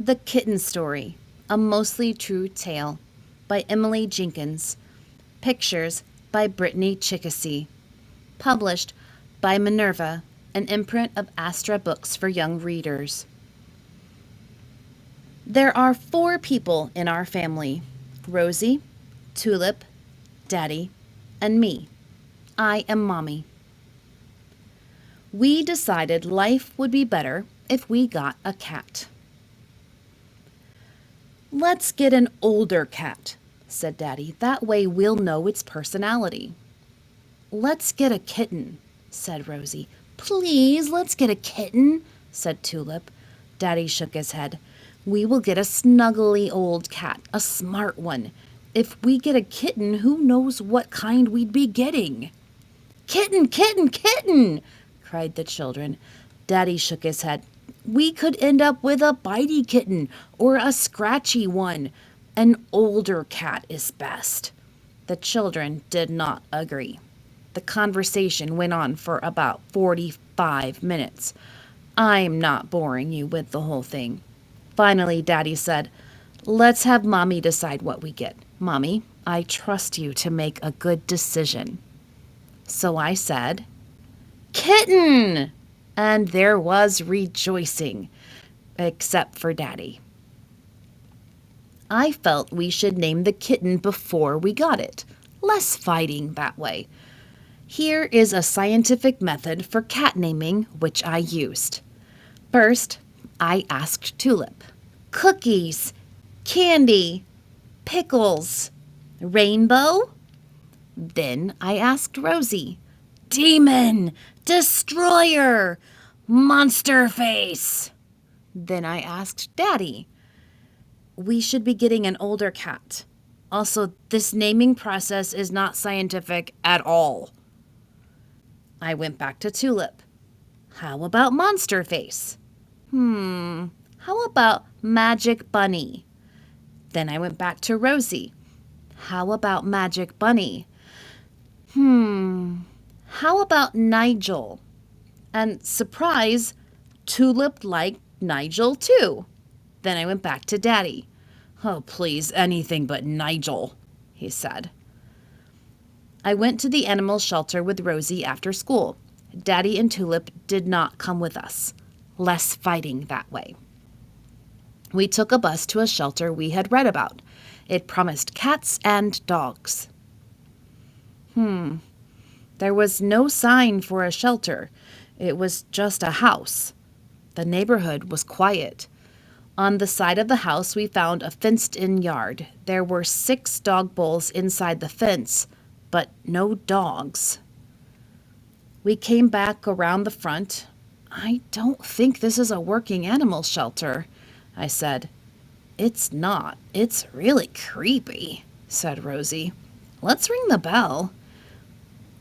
The Kitten Story, a mostly true tale by Emily Jenkins. Pictures by Brittany Chickasee. Published by Minerva, an imprint of Astra Books for young readers. There are 4 people in our family: Rosie, Tulip, Daddy, and me. I am Mommy. We decided life would be better if we got a cat. Let's get an older cat, said Daddy. That way we'll know its personality. Let's get a kitten, said Rosie. Please, let's get a kitten, said Tulip. Daddy shook his head. We will get a snuggly old cat, a smart one. If we get a kitten, who knows what kind we'd be getting? Kitten, kitten, kitten, cried the children. Daddy shook his head. We could end up with a bitey kitten or a scratchy one. An older cat is best. The children did not agree. The conversation went on for about 45 minutes. I'm not boring you with the whole thing. Finally, Daddy said, let's have Mommy decide what we get. Mommy, I trust you to make a good decision. So I said, Kitten! And there was rejoicing, except for Daddy. I felt we should name the kitten before we got it. Less fighting that way. Here is a scientific method for cat naming which I used. First, I asked Tulip. Cookies, candy, pickles, rainbow? Then I asked Rosie. Demon, destroyer, monster face. Then I asked Daddy. We should be getting an older cat. Also, this naming process is not scientific at all. I went back to Tulip. How about monster face? How about magic bunny? Then I went back to Rosie. How about magic bunny? How about Nigel? And surprise, Tulip liked Nigel too. Then I went back to Daddy. Oh, please, anything but Nigel, he said. I went to the animal shelter with Rosie after school. Daddy and Tulip did not come with us. Less fighting that way. We took a bus to a shelter we had read about. It promised cats and dogs. There was no sign for a shelter. It was just a house. The neighborhood was quiet. On the side of the house, we found a fenced-in yard. There were 6 dog bowls inside the fence, but no dogs. We came back around the front. I don't think this is a working animal shelter, I said. It's not. It's really creepy, said Rosie. Let's ring the bell.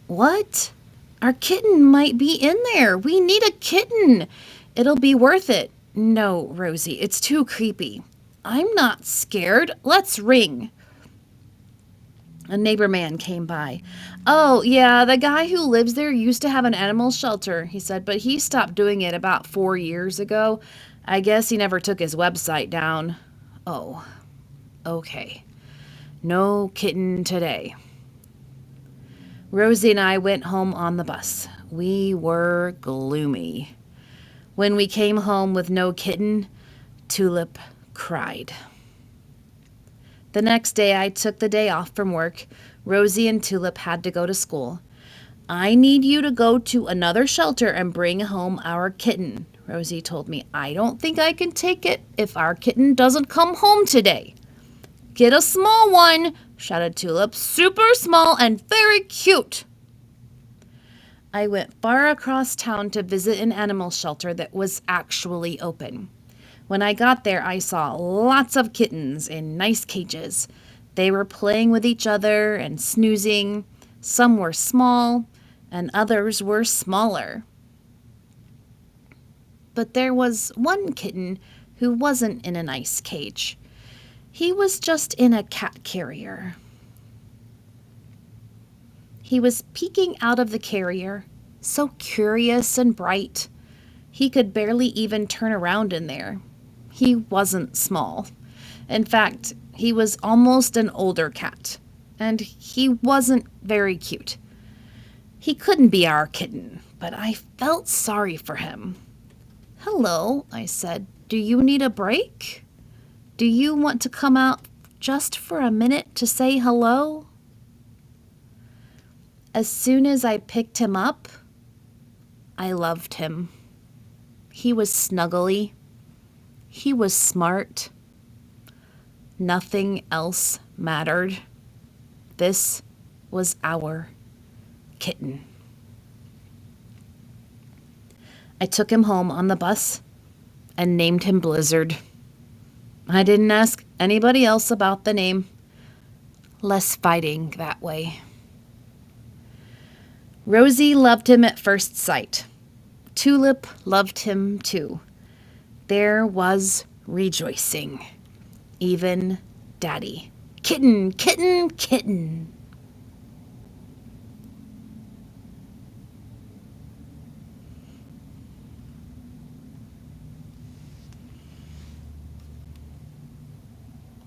What? Our kitten might be in there. We need a kitten. It'll be worth it. No, Rosie, it's too creepy. I'm not scared. Let's ring. A neighbor man came by. Oh, yeah, the guy who lives there used to have an animal shelter, he said, but he stopped doing it about 4 years ago. I guess he never took his website down. Oh, okay. No kitten today. Rosie and I went home on the bus. We were gloomy. When we came home with no kitten, Tulip cried. The next day, I took the day off from work. Rosie and Tulip had to go to school. I need you to go to another shelter and bring home our kitten, Rosie told me. I don't think I can take it if our kitten doesn't come home today. Get a small one, shouted Tulip. Super small and very cute. I went far across town to visit an animal shelter that was actually open. When I got there, I saw lots of kittens in nice cages. They were playing with each other and snoozing. Some were small, and others were smaller. But there was one kitten who wasn't in a nice cage. He was just in a cat carrier. He was peeking out of the carrier, so curious and bright. He could barely even turn around in there. He wasn't small. In fact, he was almost an older cat, and he wasn't very cute. He couldn't be our kitten, but I felt sorry for him. "Hello," I said. "Do you need a break? Do you want to come out just for a minute to say hello?" As soon as I picked him up, I loved him. He was snuggly. He was smart. Nothing else mattered. This was our kitten. I took him home on the bus and named him Blizzard. I didn't ask anybody else about the name. Less fighting that way. Rosie loved him at first sight. Tulip loved him too. There was rejoicing. Even Daddy. "Kitten, kitten, kitten."